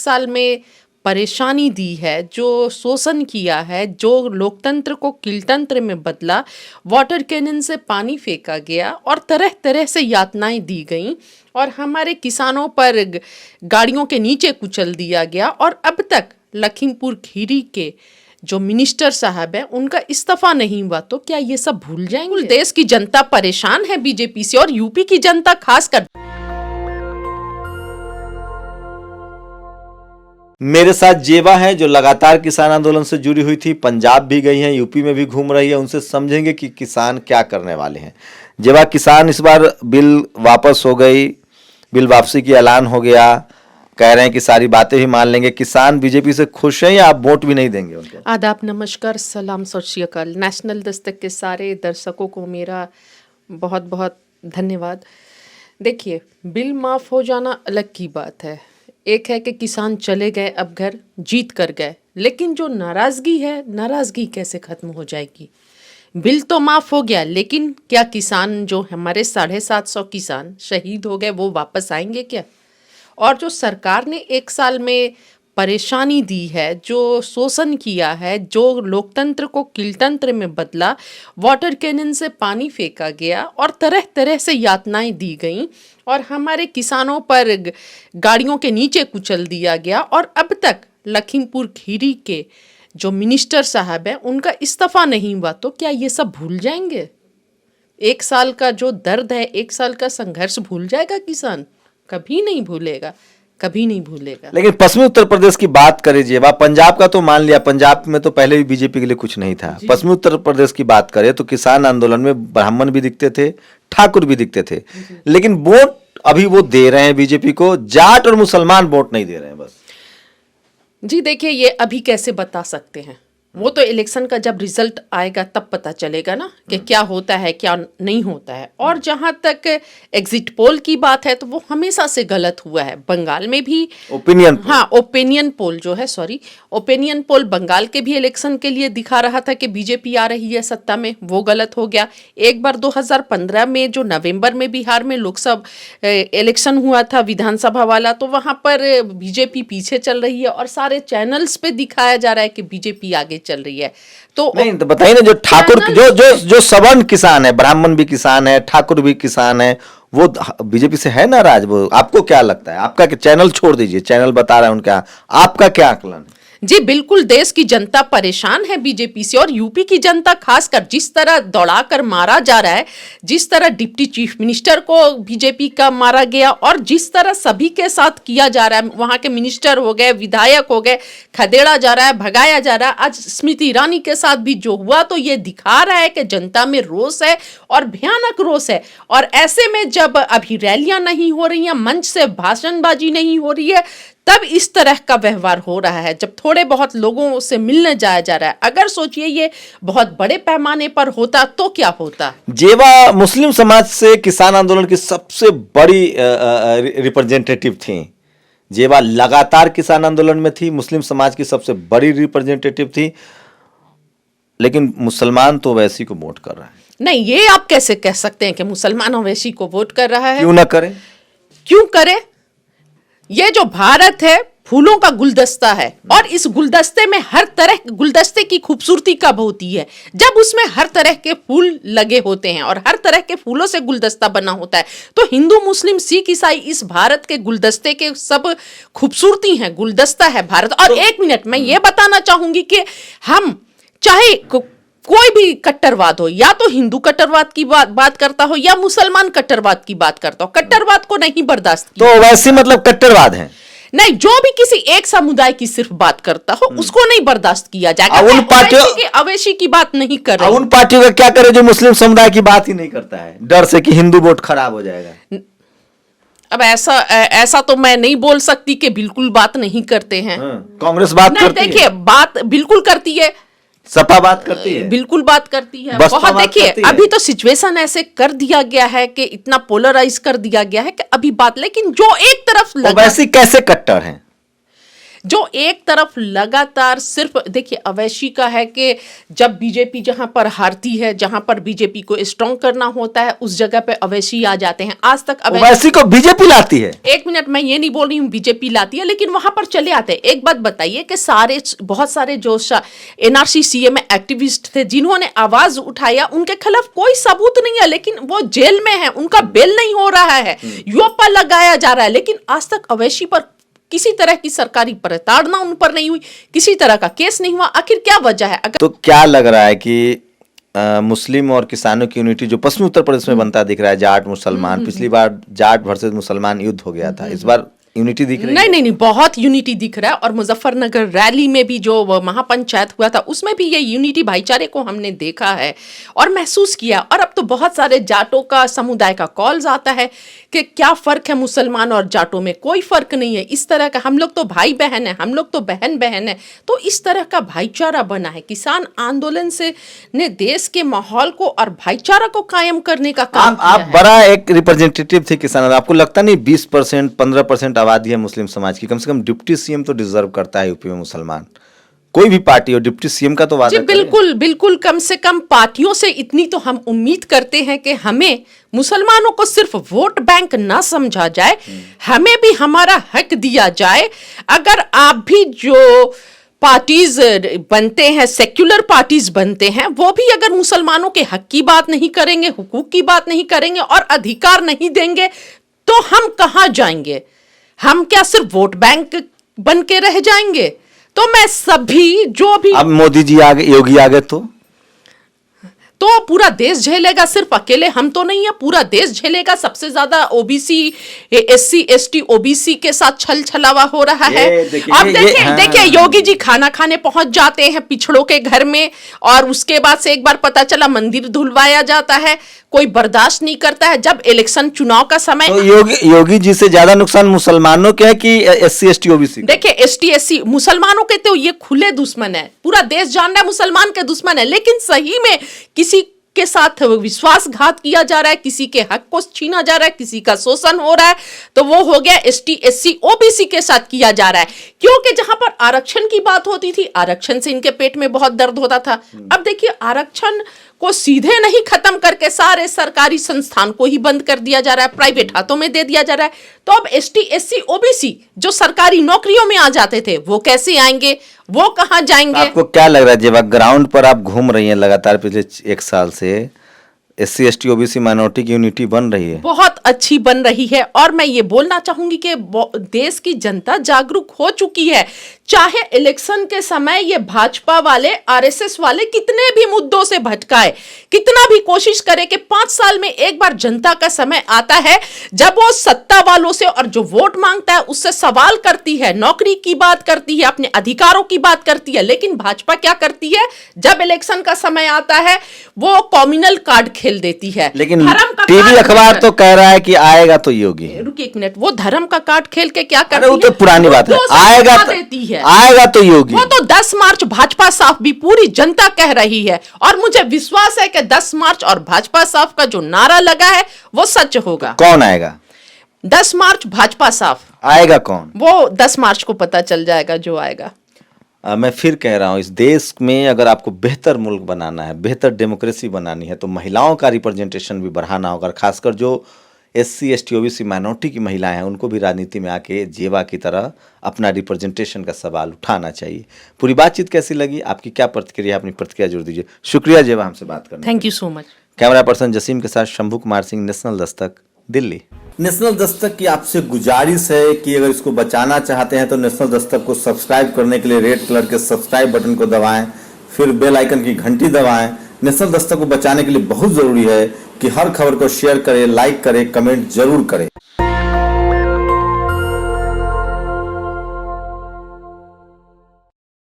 साल में परेशानी दी है, जो शोषण किया है, जो लोकतंत्र को किलतंत्र में बदला, वाटर कैनन से पानी फेंका गया और तरह तरह से यातनाएं दी गईं और हमारे किसानों पर गाड़ियों के नीचे कुचल दिया गया। और अब तक लखीमपुर खीरी के जो मिनिस्टर साहब हैं उनका इस्तीफा नहीं हुआ, तो क्या ये सब भूल जाएंगे? देश की जनता परेशान है बीजेपी से और यूपी की जनता खासकर। मेरे साथ जेवा है जो लगातार किसान आंदोलन से जुड़ी हुई थी, पंजाब भी गई हैं, यूपी में भी घूम रही है। उनसे समझेंगे कि किसान क्या करने वाले हैं। जेवा, किसान इस बार बिल वापस हो गई, बिल वापसी की ऐलान हो गया, कह रहे हैं कि सारी बातें भी मान लेंगे। किसान बीजेपी से खुश हैं या आप वोट भी नहीं देंगे उनके? आदाब, नमस्कार, सलाम, सत श्री अकाल। नेशनल दस्तक के सारे दर्शकों को मेरा बहुत बहुत धन्यवाद। देखिए, बिल माफ़ हो जाना अलग की बात है। एक है कि किसान चले गए, अब घर जीत कर गए, लेकिन जो नाराज़गी है, नाराज़गी कैसे ख़त्म हो जाएगी? बिल तो माफ़ हो गया, लेकिन क्या किसान, जो हमारे 750 किसान शहीद हो गए, वो वापस आएंगे क्या? और जो सरकार ने एक साल में परेशानी दी है, जो शोषण किया है, जो लोकतंत्र को किलतंत्र में बदला, वाटर कैनन से पानी फेंका गया और तरह तरह से यातनाएं दी गईं और हमारे किसानों पर गाड़ियों के नीचे कुचल दिया गया। और अब तक लखीमपुर खीरी के जो मिनिस्टर साहब हैं उनका इस्तीफा नहीं हुआ, तो क्या ये सब भूल जाएंगे? एक साल का जो दर्द है, एक साल का संघर्ष भूल जाएगा किसान? कभी नहीं भूलेगा, कभी नहीं भूलेगा। लेकिन पश्चिमी उत्तर प्रदेश की बात करें जेवा, पंजाब का तो मान लिया, पंजाब में तो पहले भी बीजेपी के लिए कुछ नहीं था। पश्चिमी उत्तर प्रदेश की बात करें तो किसान आंदोलन में ब्राह्मण भी दिखते थे, ठाकुर भी दिखते थे, लेकिन वोट अभी वो दे रहे हैं बीजेपी को। जाट और मुसलमान वोट नहीं दे रहे हैं बस। जी देखिए, ये अभी कैसे बता सकते हैं? वो तो इलेक्शन का जब रिजल्ट आएगा तब पता चलेगा ना कि क्या होता है, क्या नहीं होता है। और जहां तक एग्जिट पोल की बात है तो वो हमेशा से गलत हुआ है। बंगाल में भी ओपिनियन पोल बंगाल के भी इलेक्शन के लिए दिखा रहा था कि बीजेपी आ रही है सत्ता में, वो गलत हो गया। एक बार 2015 में जो नवंबर में बिहार में लोकसभा इलेक्शन हुआ था विधानसभा वाला, तो वहां पर बीजेपी पीछे चल रही है और सारे चैनल्स पे दिखाया जा रहा है कि बीजेपी आगे चल रही है। तो नहीं तो बताइए ना, जो ठाकुर जो सवर्ण किसान है, ब्राह्मण भी किसान है, ठाकुर भी किसान है, वो बीजेपी से है नाराज। वो आपको क्या लगता है? आपका चैनल छोड़ दीजिए, चैनल बता रहा है उनका, आपका क्या आकलन है? जी बिल्कुल, देश की जनता परेशान है बीजेपी से और यूपी की जनता खासकर। जिस तरह दौड़ाकर मारा जा रहा है, जिस तरह डिप्टी चीफ मिनिस्टर को बीजेपी का मारा गया और जिस तरह सभी के साथ किया जा रहा है, वहां के मिनिस्टर हो गए, विधायक हो गए, खदेड़ा जा रहा है, भगाया जा रहा है। आज स्मृति ईरानी के साथ भी जो हुआ, तो ये दिखा रहा है कि जनता में रोष है और भयानक रोष है। और ऐसे में जब अभी रैलियां नहीं हो रही हैं, मंच से भाषणबाजी नहीं हो रही है, तब इस तरह का व्यवहार हो रहा है। जब थोड़े बहुत लोगों से मिलने जाया जा रहा है, अगर सोचिए ये बहुत बड़े पैमाने पर होता तो क्या होता? जेवा मुस्लिम समाज से किसान आंदोलन की सबसे बड़ी रिप्रेजेंटेटिव थी। जेवा लगातार किसान आंदोलन में थी, मुस्लिम समाज की सबसे बड़ी रिप्रेजेंटेटिव थी, लेकिन मुसलमान तो ओवैसी को वोट कर रहा है। नहीं, ये आप कैसे कह सकते हैं कि मुसलमान ओवैसी को वोट कर रहा है? क्यों ना करे? क्यों करे? ये जो भारत है फूलों का गुलदस्ता है और इस गुलदस्ते में हर तरह, गुलदस्ते की खूबसूरती कब होती है? जब उसमें हर तरह के फूल लगे होते हैं और हर तरह के फूलों से गुलदस्ता बना होता है। तो हिंदू, मुस्लिम, सिख, ईसाई इस भारत के गुलदस्ते के सब खूबसूरती है, गुलदस्ता है भारत। और एक मिनट मैं ये बताना चाहूंगी कि हम चाहे कोई भी कट्टरवाद हो, या तो हिंदू कट्टरवाद की बात करता हो या मुसलमान कट्टरवाद की बात करता हो, कट्टरवाद को नहीं बर्दाश्त किया। तो वैसे मतलब कट्टरवाद है? नहीं, जो भी किसी एक समुदाय की सिर्फ बात करता हो उसको नहीं बर्दाश्त किया जाएगा। उन पार्टियों अवैसी की बात नहीं कर रहे। उन पार्टियों का क्या करे जो मुस्लिम समुदाय की बात ही नहीं करता है, डर से कि हिंदू वोट खराब हो जाएगा। अब ऐसा तो मैं नहीं बोल सकती कि बिल्कुल बात नहीं करते हैं। कांग्रेस बात करती है। देखिए, बात बिल्कुल करती है, सपा बात करती है, बिल्कुल बात करती है, बहुत। देखिए, अभी तो सिचुएशन ऐसे कर दिया गया है कि इतना पोलराइज कर दिया गया है कि अभी बात, लेकिन जो एक तरफ लगा, वैसे कैसे कट्टर हैं? जो एक तरफ लगातार सिर्फ देखिए अवैशी का है कि जब बीजेपी जहां पर हारती है, जहां पर बीजेपी को स्ट्रांग करना होता है, उस जगह पे अवैशी आ जाते हैं। आज तक ओवैसी को बीजेपी लाती है। एक मिनट, मैं ये नहीं बोल रही हूँ बीजेपी लाती है, लेकिन वहां पर चले आते हैं। एक बात बताइए कि बहुत सारे जो एनआरसी सीए में एक्टिविस्ट थे जिन्होंने आवाज उठाया, उनके खिलाफ कोई सबूत नहीं है, लेकिन वो जेल में है, उनका बेल नहीं हो रहा है, युवा लगाया जा रहा है। लेकिन आज तक अवैशी पर किसी तरह की सरकारी प्रताड़ना उन पर नहीं हुई, किसी तरह का केस नहीं हुआ। आखिर क्या वजह है? तो क्या लग रहा है कि मुस्लिम और किसानों की यूनिटी जो पश्चिमी उत्तर प्रदेश में बनता दिख रहा है, जाट मुसलमान, पिछली बार जाट वर्सेस मुसलमान युद्ध हो गया था, इस बार यूनिटी दिख रही है? नहीं, बहुत यूनिटी दिख रहा है। और मुजफ्फरनगर रैली में भी जो महापंचायत हुआ था, उसमें भी ये यूनिटी भाईचारे को हमने देखा है और महसूस किया। और अब तो बहुत सारे जाटों का समुदाय का कॉल्स आता है कि क्या फर्क है मुसलमान और जाटों में? कोई फर्क नहीं है। इस तरह का हम लोग तो भाई बहन है, हम लोग तो बहन बहन है। तो इस तरह का भाईचारा बना है। किसान आंदोलन से ने देश के माहौल को और भाईचारा को कायम करने का काम किया आप है। बड़ा एक रिप्रेजेंटेटिव थे किसान, आपको लगता नहीं 20% 15% आबादी है मुस्लिम समाज की, कम से कम डिप्टी सीएम तो डिजर्व करता है यूपी में मुसलमान? कोई भी पार्टी हो, डिप्टी सीएम का तो वादा जी बिल्कुल बिल्कुल, कम से कम पार्टियों से इतनी तो हम उम्मीद करते हैं कि हमें मुसलमानों को सिर्फ वोट बैंक ना समझा जाए, हमें भी हमारा हक दिया जाए। अगर आप भी जो पार्टीज बनते हैं, सेक्युलर पार्टीज बनते हैं, वो भी अगर मुसलमानों के हक की बात नहीं करेंगे, हुकूक की बात नहीं करेंगे और अधिकार नहीं देंगे, तो हम कहां जाएंगे? हम क्या सिर्फ वोट बैंक बन के रह जाएंगे? तो मैं सभी जो भी, अब मोदी जी आ गए, योगी आ गए, तो पूरा देश झेलेगा। सिर्फ अकेले हम तो नहीं है, पूरा देश झेलेगा। सबसे ज्यादा ओबीसी, एससी एसटी ओबीसी के साथ छल छलावा हो रहा है। अब देखिए योगी जी खाना खाने पहुंच जाते हैं पिछड़ों के घर में, और उसके बाद से एक बार पता चला मंदिर धुलवाया जाता है। कोई बर्दाश्त नहीं करता है। जब इलेक्शन चुनाव का समय, तो योगी जी से ज्यादा नुकसान मुसलमानों के है कि एससी एसटी ओबीसी? देखिए एसटी एससी मुसलमानों के तो ये खुले दुश्मन है, पूरा देश जान रहा है मुसलमान के दुश्मन है। लेकिन सही में किसी के साथ विश्वासघात किया जा रहा है, किसी के हक को छीना जा रहा है, किसी का शोषण हो रहा है, तो वो हो गया एसटी एससी ओबीसी के साथ किया जा रहा है। क्योंकि जहां पर आरक्षण की बात होती थी, आरक्षण से इनके पेट में बहुत दर्द होता था। अब देखिए आरक्षण को सीधे नहीं खत्म करके सारे सरकारी संस्थान को ही बंद कर दिया जा रहा है, प्राइवेट हाथों में दे दिया जा रहा है। तो अब एसटी एससी ओबीसी जो सरकारी नौकरियों में आ जाते थे, वो कैसे आएंगे? वो कहां जाएंगे? आपको क्या लग रहा है जब आप ग्राउंड पर आप घूम रही हैं लगातार पिछले 1 साल से, एससी एसटी ओबीसी माइनॉरिटी की यूनिटी बन रही है? बहुत अच्छी बन रही है। और मैं ये बोलना चाहूंगी कि देश की जनता जागरूक हो चुकी है। चाहे इलेक्शन के समय ये भाजपा वाले, आरएसएस वाले कितने भी मुद्दों से भटकाए, कितना भी कोशिश करे कि 5 साल में एक बार जनता का समय आता है जब वो सत्ता वालों से और जो वोट मांगता है उससे सवाल करती है, नौकरी की बात करती है, अपने अधिकारों की बात करती है। लेकिन भाजपा क्या करती है? जब इलेक्शन का समय आता है वो कॉम्युनल कार्ड खेल देती है। लेकिन टीवी अखबार तो कह रहा है कि आएगा तो योगी। रुकिए एक मिनट, वो धर्म का कार्ड खेल के क्या करती है? वो तो पुरानी बात है, आएगा तो योगी। वो तो 10 मार्च भाजपा साफ भी पूरी जनता कह रही है, और मुझे विश्वास है कि 10 मार्च और भाजपा साफ का जो नारा लगा है वो सच होगा। कौन आएगा? 10 मार्च भाजपा साफ आएगा। कौन? वो 10 मार्च को पता चल जाएगा जो आएगा। मैं फिर कह रहा हूं, इस देश में अगर आपको बेहतर मुल्क बनाना है, बेहतर डेमोक्रेसी बनानी है, तो महिलाओं का रिप्रेजेंटेशन भी बढ़ाना होगा। खासकर जो एससी एसटी ओबीसी माइनॉरिटी की महिलाएं हैं, उनको भी राजनीति में आके जेवा की तरह अपना रिप्रेजेंटेशन का सवाल उठाना चाहिए। पूरी बातचीत कैसी लगी? आपकी क्या प्रतिक्रिया? अपनी प्रतिक्रिया जोड़ दीजिए। शुक्रिया जेवा हमसे बात करने। Thank you so much. Camera person Jasim के साथ शंभू कुमार सिंह, नेशनल दस्तक, दिल्ली। नेशनल दस्तक की आपसे गुजारिश है कि अगर इसको बचाना चाहते हैं तो नेशनल दस्तक को सब्सक्राइब करने के लिए रेड कलर के सब्सक्राइब बटन को दबाएं, फिर बेल आइकन की घंटी दबाएं। नेशनल दस्तक को बचाने के लिए बहुत जरूरी है कि हर खबर को शेयर करें, लाइक करें, कमेंट जरूर करें।